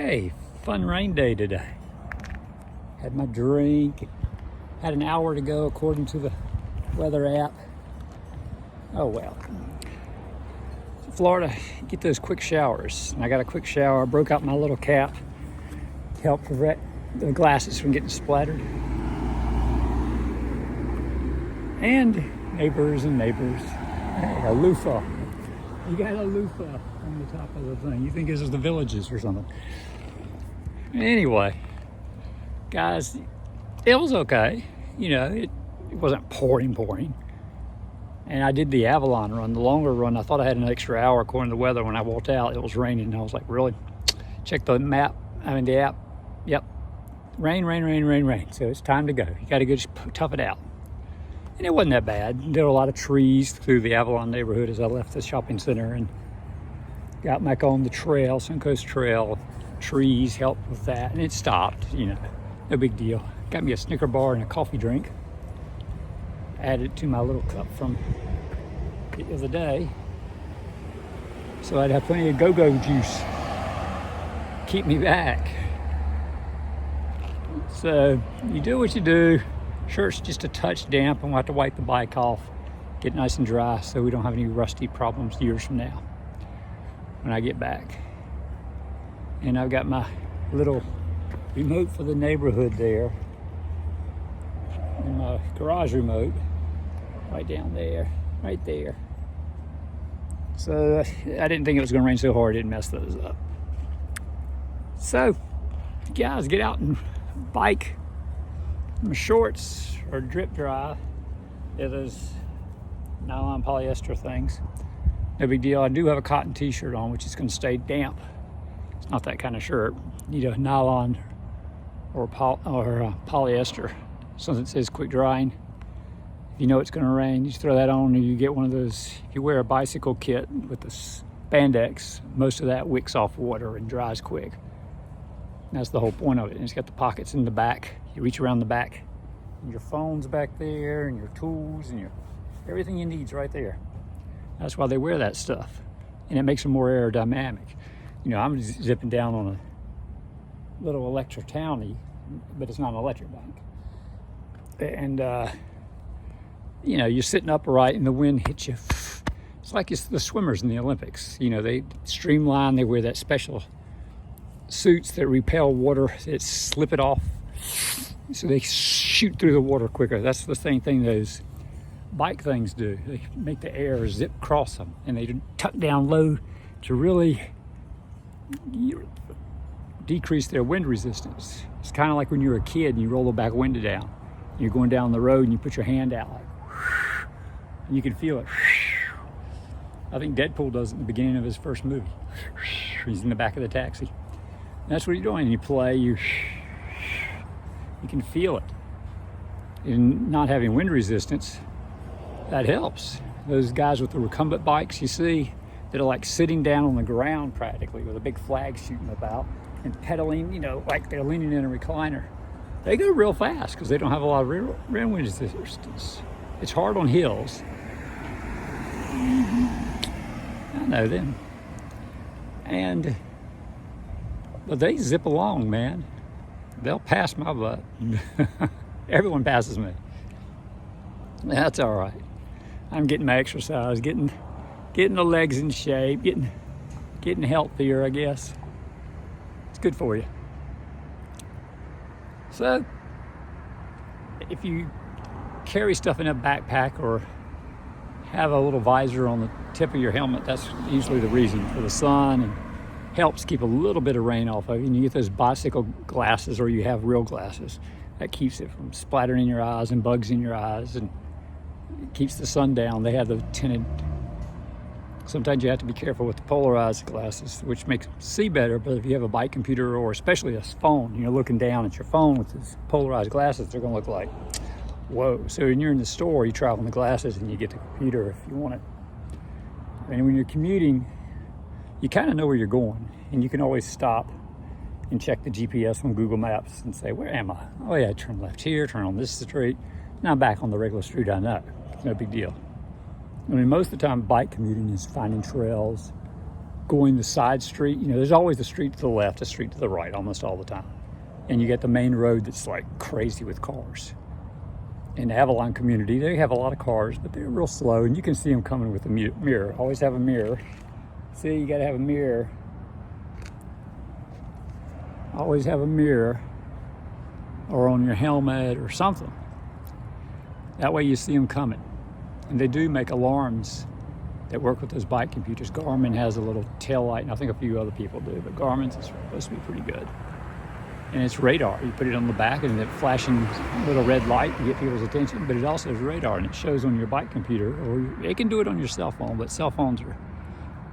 Hey, fun rain day today. Had my drink, had an hour to go according to the weather app. Oh well. Florida, you get those quick showers. And I got a quick shower. I broke out my little cap to help prevent the glasses from getting splattered. And neighbors. Hey, a loofah. You got a loofah on the top of the thing. You think this is the Villages or something. Anyway, guys, it was okay. You know, it wasn't pouring. And I did the Avalon run, the longer run. I thought I had an extra hour according to the weather. When I walked out, it was raining. And I was like, really? Check the map, the app. Yep. Rain. So it's time to go. You got to go just tough it out. And it wasn't that bad. There were a lot of trees through the Avalon neighborhood as I left the shopping center and got back on the trail, Suncoast Trail. Trees helped with that, and it stopped, you know, no big deal. Got me a Snicker bar and a coffee drink. Added it to my little cup from the other day. So I'd have plenty of go-go juice. Keep me back. So you do what you do. Shirt's just a touch damp, and we'll have to wipe the bike off, get nice and dry so we don't have any rusty problems years from now when I get back. And I've got my little remote for the neighborhood there, and my garage remote right down there, right there. So I didn't think it was going to rain so hard, it didn't mess those up. So, guys, get out and bike. My shorts are drip dry. They're those nylon polyester things. No big deal. I do have a cotton t-shirt on, which is going to stay damp. It's not that kind of shirt. You need a nylon or polyester, something that says quick drying. If you know it's going to rain, you just throw that on, or you get one of those. If you wear a bicycle kit with the spandex, most of that wicks off water and dries quick. And that's the whole point of it. And it's got the pockets in the back. You reach around the back, and your phone's back there, and your tools, and everything you need's right there. That's why they wear that stuff, and it makes them more aerodynamic. You know, I'm zipping down on a little electric townie, but it's not an electric bike. And you know, you're sitting upright, and the wind hits you. It's like it's the swimmers in the Olympics. You know, they streamline. They wear that special suits that repel water, that slip it off, so they shoot through the water quicker. That's the same thing those bike things do. They make the air zip across them, and they tuck down low to really decrease their wind resistance. It's kind of like when you're a kid and you roll the back window down. You're going down the road and you put your hand out like, and you can feel it. I think Deadpool does it in the beginning of his first movie. He's in the back of the taxi. And that's what you're doing. You play, you can feel it. And not having wind resistance, that helps. Those guys with the recumbent bikes you see that are like sitting down on the ground practically with a big flag shooting about and pedaling, you know, like they're leaning in a recliner. They go real fast because they don't have a lot of rear wind resistance. It's hard on hills. I know them. But they zip along, man. They'll pass my butt. Everyone passes me. That's all right. I'm getting my exercise, getting the legs in shape, getting healthier, I guess. It's good for you. So, if you carry stuff in a backpack or have a little visor on the tip of your helmet, that's usually the reason, for the sun, and helps keep a little bit of rain off of you. And you get those bicycle glasses, or you have real glasses. That keeps it from splattering in your eyes and bugs in your eyes, and it keeps the sun down. They have the tinted. Sometimes you have to be careful with the polarized glasses, which makes them see better. But if you have a bike computer, or especially a phone, you're looking down at your phone with these polarized glasses, they're going to look like, whoa. So when you're in the store, you try on the glasses and you get the computer if you want it. And when you're commuting, you kind of know where you're going, and you can always stop and check the GPS on Google Maps and say, where am I? Oh yeah, turn left here, turn on this street. Now I'm back on the regular street I know. It's no big deal. I mean, most of the time bike commuting is finding trails, going the side street, you know, there's always a street to the left, a street to the right, almost all the time. And you get the main road that's like crazy with cars. In the Avalon community, they have a lot of cars, but they're real slow, and you can see them coming with a mirror. Always have a mirror. See, you gotta have a mirror. Always have a mirror, or on your helmet or something. That way you see them coming. And they do make alarms that work with those bike computers. Garmin has a little tail light, and I think a few other people do, but Garmin's is supposed to be pretty good. And it's radar. You put it on the back and it flashing little red light to get people's attention, but it also is radar, and it shows on your bike computer, or it can do it on your cell phone, but cell phones are,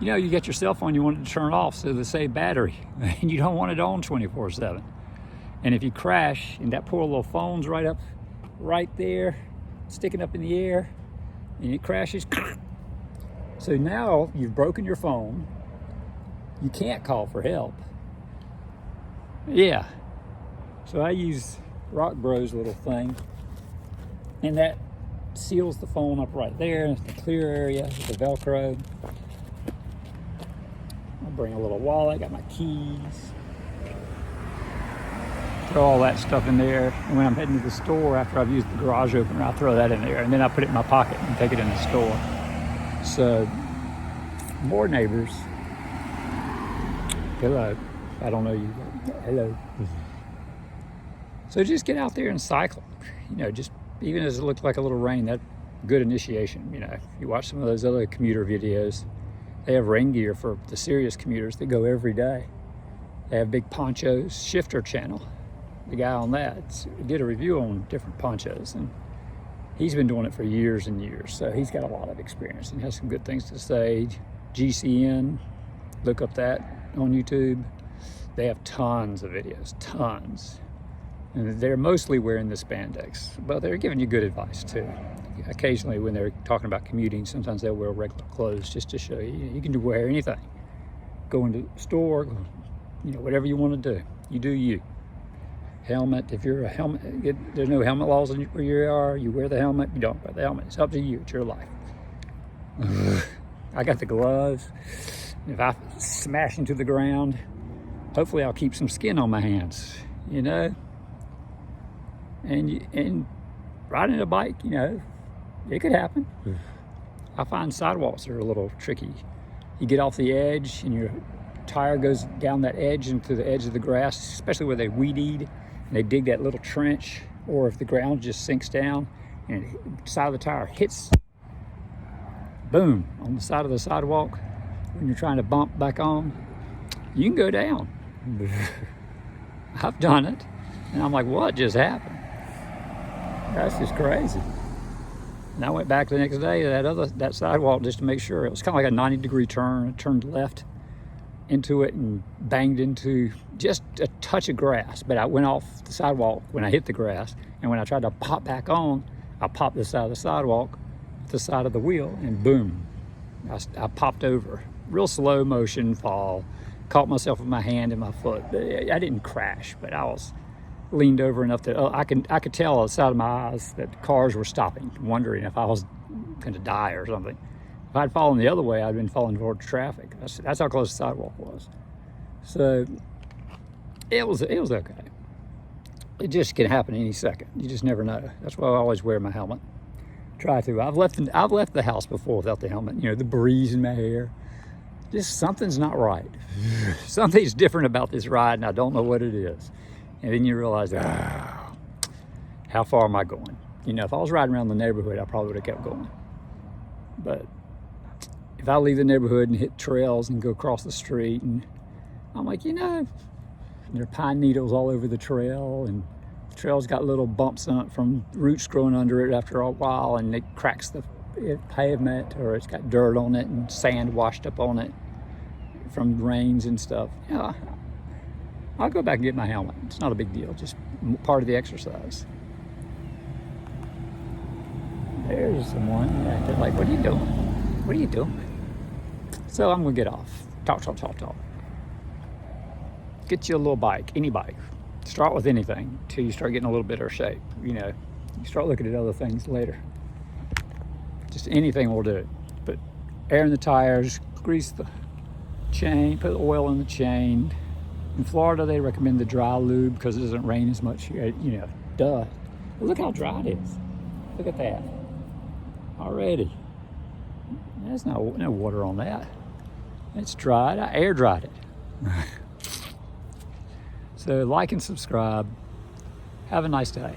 you know, you get your cell phone, you want it to turn off so they save battery, and you don't want it on 24/7. And if you crash, and that poor little phone's right there, sticking up in the air, and it crashes, so now you've broken your phone, you can't call for help. Yeah. So I use Rock Bros little thing, and that seals the phone up right there. It's the clear area with the Velcro. I'll bring a little wallet, got my keys. Throw all that stuff in there, and when I'm heading to the store after I've used the garage opener, I'll throw that in there, and then I put it in my pocket and take it in the store. So, more neighbors. Hello. I don't know you. Hello. So just get out there and cycle. You know, just even as it looks like a little rain, that's good initiation. You know, if you watch some of those other commuter videos, they have rain gear for the serious commuters that go every day. They have big ponchos. Shifter Channel, the guy on that, did a review on different ponchos, and he's been doing it for years and years. So he's got a lot of experience and has some good things to say. GCN, look up that on YouTube. They have tons of videos, tons. And they're mostly wearing the spandex, but they're giving you good advice too. Occasionally when they're talking about commuting, sometimes they'll wear regular clothes just to show you, you can wear anything. Go into the store, you know, whatever you want to do. You do you. Helmet, if you're a helmet, there's no helmet laws where you are, you wear the helmet, you don't wear the helmet. It's up to you, it's your life. I got the gloves. If I smash into the ground, hopefully I'll keep some skin on my hands, you know? And riding a bike, you know, it could happen. I find sidewalks are a little tricky. You get off the edge and your tire goes down that edge into the edge of the grass, especially where they weed eat, and they dig that little trench, or if the ground just sinks down and the side of the tire hits, boom, on the side of the sidewalk when you're trying to bump back on, you can go down. I've done it, and I'm like, what just happened? That's just crazy. And I went back the next day to that sidewalk just to make sure. It was kind of like a 90-degree turn. I turned left into it and banged into just a touch of grass, but I went off the sidewalk when I hit the grass, and when I tried to pop back on, I popped the side of the sidewalk, the side of the wheel, and boom, I popped over. Real slow motion fall. Caught myself with my hand and my foot. I didn't crash, but I was leaned over enough that I could tell on the side of my eyes that cars were stopping, wondering if I was going to die or something. If I'd fallen the other way, I'd been falling towards traffic. That's how close the sidewalk was. So it was okay. It just can happen any second. You just never know. That's why I always wear my helmet. Try to. I've left the house before without the helmet. You know, the breeze in my hair. Just something's not right. Something's different about this ride, and I don't know what it is. And then you realize, how far am I going? You know, if I was riding around the neighborhood, I probably would have kept going. But if I leave the neighborhood and hit trails and go across the street, and I'm like, you know, there are pine needles all over the trail, and the trail's got little bumps on it from roots growing under it after a while, and it cracks the pavement, or it's got dirt on it and sand washed up on it from rains and stuff. Yeah, I'll go back and get my helmet. It's not a big deal, just part of the exercise. There's someone acting like, what are you doing? What are you doing? So I'm gonna get off. Talk. Get you a little bike, any bike. Start with anything until you start getting a little bit of shape. You know, you start looking at other things later. Just anything will do it. But air in the tires, grease the chain, put oil in the chain. In Florida, they recommend the dry lube because it doesn't rain as much here, you know, duh. But look how dry it is. Look at that. Already. There's no water on that. It's dried. I air dried it. So like and subscribe. Have a nice day.